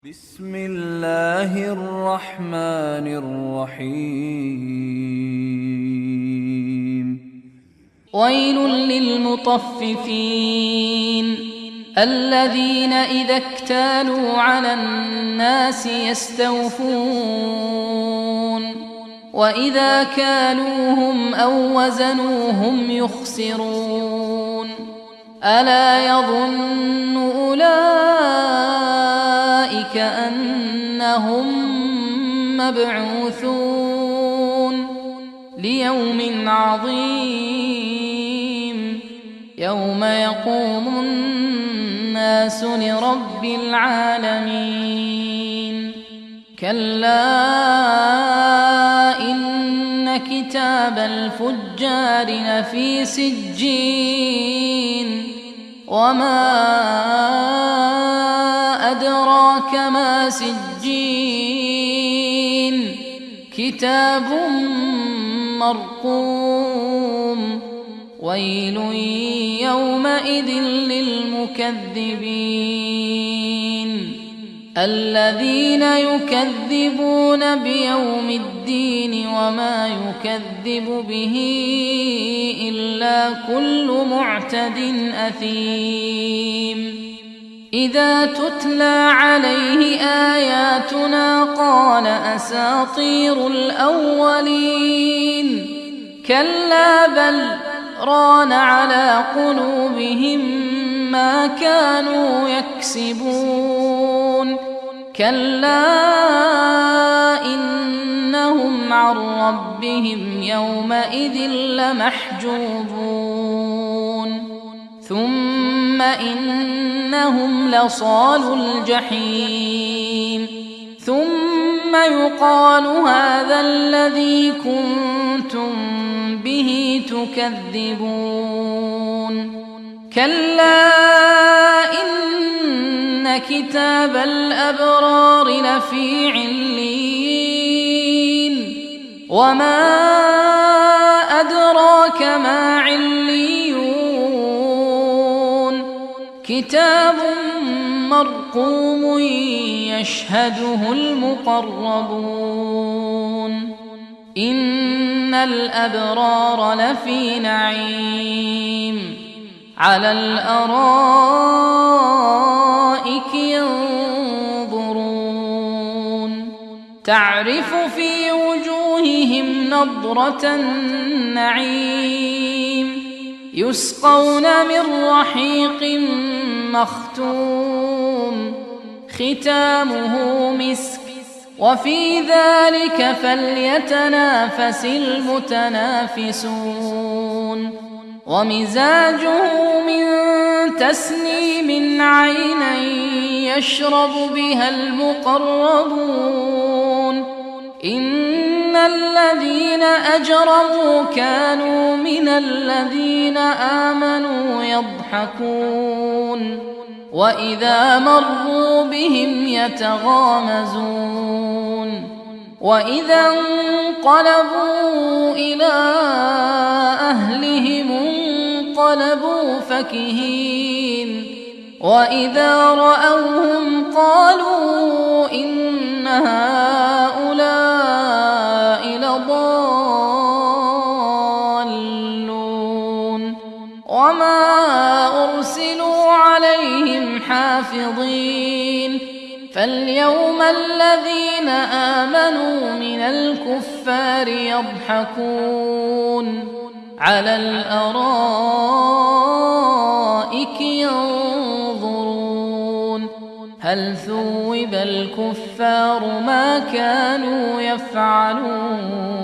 بسم الله الرحمن الرحيم ويل للمطففين الذين إذا اكتالوا على الناس يستوفون وإذا كالوهم أو وزنوهم يخسرون ألا يظن أولئك أنهم مبعوثون ليوم عظيم يوم يقوم الناس لرب العالمين كلا إن كتاب الفجار لفي سجين وما أدراك ما سجين كتاب مرقوم ويل يومئذ للمكذبين الذين يكذبون بيوم الدين وما يكذب به إلا كل معتد أثيم إذا تتلى عليه آياتنا قال أساطير الأولين كلا بل ران على قلوبهم ما كانوا يكسبون كلا إنهم عن ربهم يومئذ لمحجوبون ثم إنهم لصالوا الجحيم ثم يقال هذا الذي كنتم به تكذبون كلا إن كتاب الأبرار لفي عليين وما أدراك ما عليون كتاب مرقوم يشهده المقربون إن الأبرار لفي نعيم على الأرائك ينظرون تعرف في وجوههم نضرة النعيم يسقون من رحيق مختوم ختامه مسك وفي ذلك فليتنافس المتنافسون ومزاجه من تسنيم عينا يشرب بها المقربون إن الذين أجرموا كانوا من الذين آمنوا يضحكون وإذا مروا بهم يتغامزون وإذا انقلبوا إلى أهلهم انقلبوا فكهين وإذا رأوهم قالوا إن هؤلاء لضالون وما أرسلوا عليهم حافظين فاليوم الذين آمنوا من الكفار يضحكون على الأرائك ينظرون هل ثوب الكفار ما كانوا يفعلون